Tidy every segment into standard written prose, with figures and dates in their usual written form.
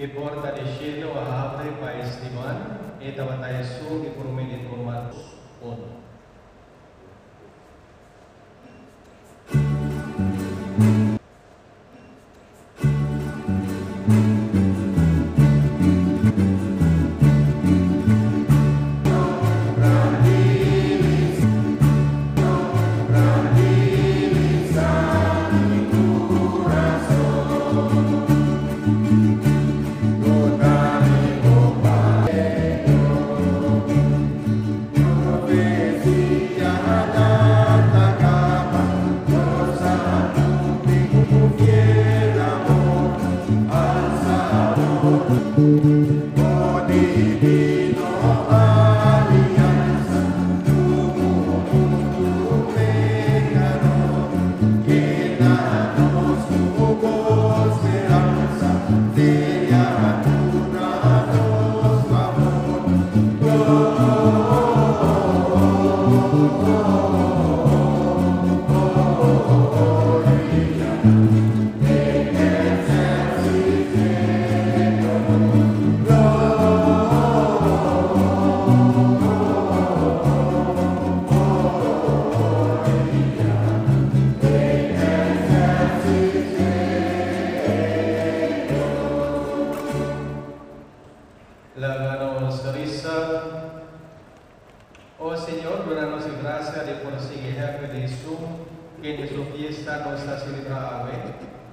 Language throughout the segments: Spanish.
e porta de cielo a abre país liman, e tabatay su e promedit umat on. Oh Señor, donanos gracia de proseguir de su que de su fiesta nos ha celebrado.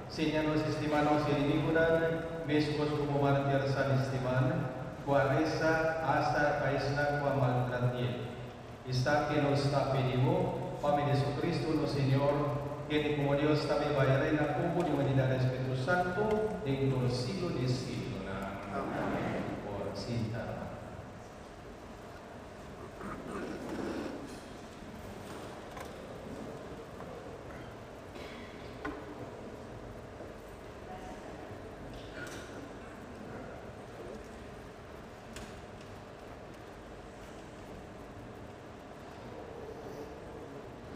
Señanos estimanos y dignidad, mescos como mártir San Esteban, cuareza hasta paisna qua maltratie. Está que nos está pedido, Pame de Jesucristo, no Señor, que como Dios también vaya a reinar como de humanidad del Espíritu Santo, en todo siglo de siglo. Amén. Por cinta.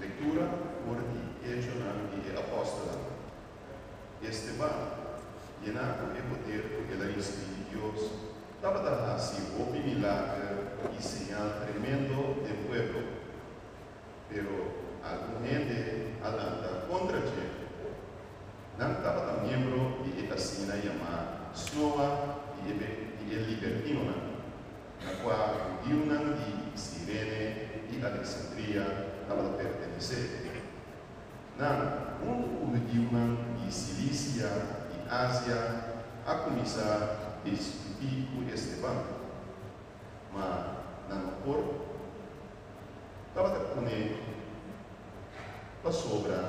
Lectura por Hechos de Apóstola. Esteban, llenado de poder por el Espíritu de Dios, estaba así un milagro y señal tremendo del pueblo. Pero alguna gente alanta contra él. No estaba miembro de esta cena llamada Snoa y el libertino, la cual judíos de Sirene y Alexandria estaba pertenecer. Un judío de Cilicia y Asia a comenzar a discutir con Esteban. Mas, no por, estava a poner a sobra,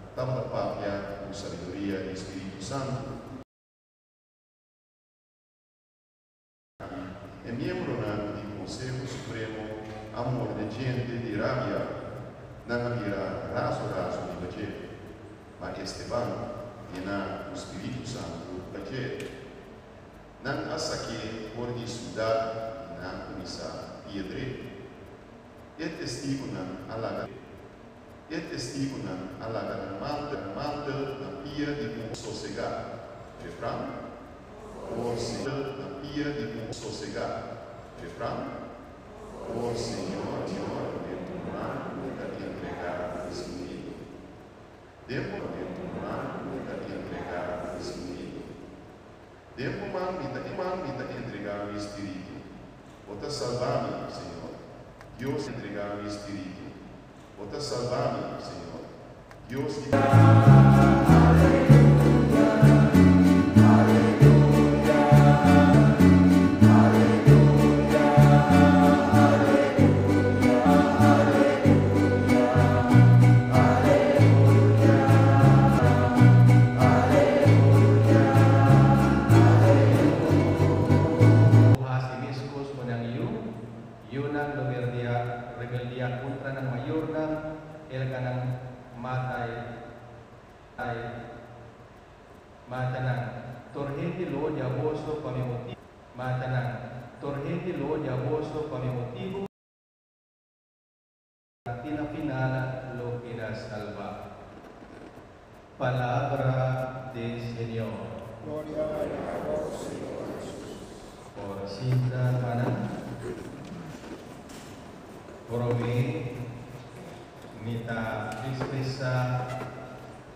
estava a pátria com sabedoria e Espírito Santo. É membro do Conselho Supremo, amor de gente de rabia. Não havia raso de bater, mas Esteban tinha o Espírito Santo bater. Não saque por de estudar, não começar a pedre. É testigo não alaga. É testigo não alaga na mantel na pia de um sossegar. Refrão. O Senhor na pia de um sossegar. Refrão. O Senhor, entregar esse menino. Tempo de entregar esse menino. Tempo de entregar o Espírito. Bota salvar-me, Senhor. Deus entregar o Espírito. Bota salvar-me, Senhor. Deus torrente lo diaboso para mi motivo. Matanan, torrente lo diaboso para mi motivo. La final lo quiera salvar. Palabra del Señor. Gloria a vos, Señor Jesús. Por Sinta Ana, por mí, mita tristeza,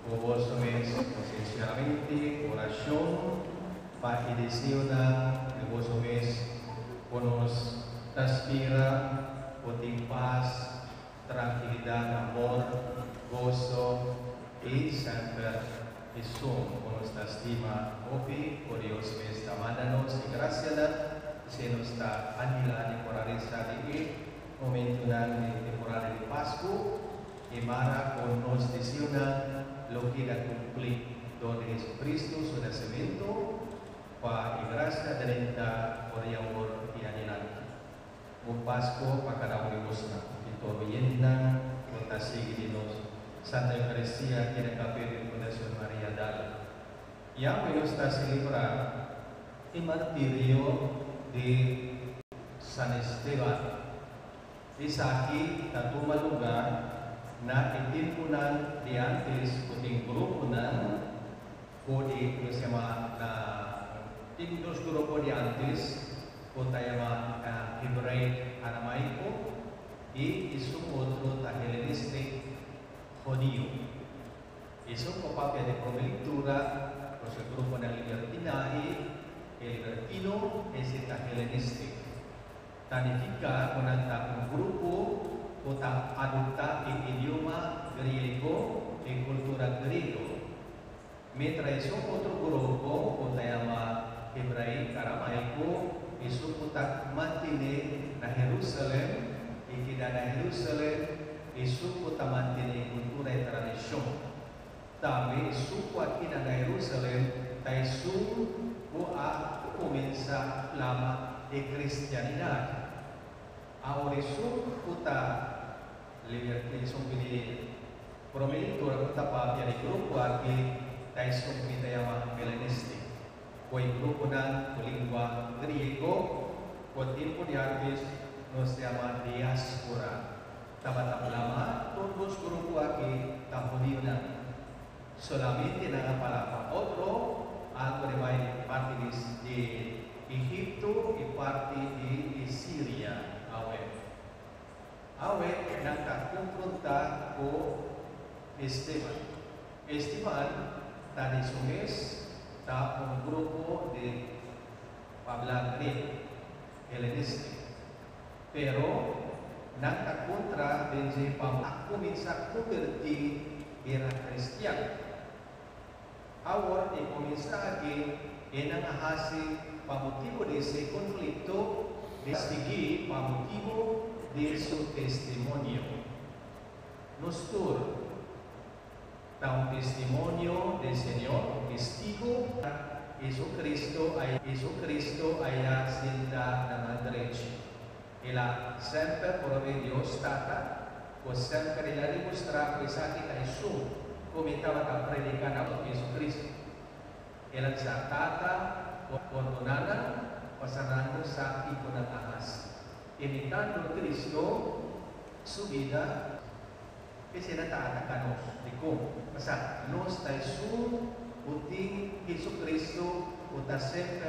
por vos sois sinceramente oración, para que deseo que vos sois nos aspira, por paz, tranquilidad, amor, gozo y siempre Jesús con nuestra estima, hoy por Dios me está mandándonos y gracias se nos está anhelando por realizar el momento de temporada de Pascua y Mara con nos decisiona lo que era cumplir donde Jesucristo su nacimiento para y gracia de la por el amor y adelante. Un Pascua para cada uno de vosotros y todo oyenda con seguirnos Santa Eucaristía que era capel de Fundación María Dal. Ya hoy nos está celebrando el martirio de San Esteban. Es aquí que toma lugar na itimpunan de antes o de grupunan o de que se llama dos grupos de antes o se llama hebreo aramaico y es un otro helenístico judío. Eso es papel de cobertura, los grupos de libertinaje, el libertino es el helenístico. Significa un grupo que adopta el idioma griego y cultura griego. Mientras es otro grupo que se llama hebreo aramaico, eso que mantiene en Jerusalén y que en Jerusalén eso que mantiene cultura y tradición. También eso que aquí en Jerusalén eso que comienza la de cristianidad. Ahora eso que libertad de prometitura que papel de grupo aquí eso que se llama helenístico. O el grupo de lengua griego, por tiempo de antes nos llama diáspora. Tabat lama, todos los grupos aquí tampoco solamente en la palabra otro, algo de parte de Egipto y parte de Siria. Ahora está confrontar con Esteban. Esteban está de su mes, está un grupo de hablar griego, helenístico. Pero nada contra de para comenzar a convertir era cristiano. Ahora de comenzar aquí en hace para motivo de ese conflicto de seguir para motivo de su testimonio. Nosotros da un testimonio del Señor, testigo Jesucristo allá senta a la derecha. E la sempre por Dios stata, pues sempre la dimostra questa che Gesù come stava a predicare a Gesù Cristo. E la stata perdonada, pasando sa con ahas. Imitando Cristo, su vida que se nata a nos, de cómo. O sea, no está Jesús, uting Jesucristo, uta sempre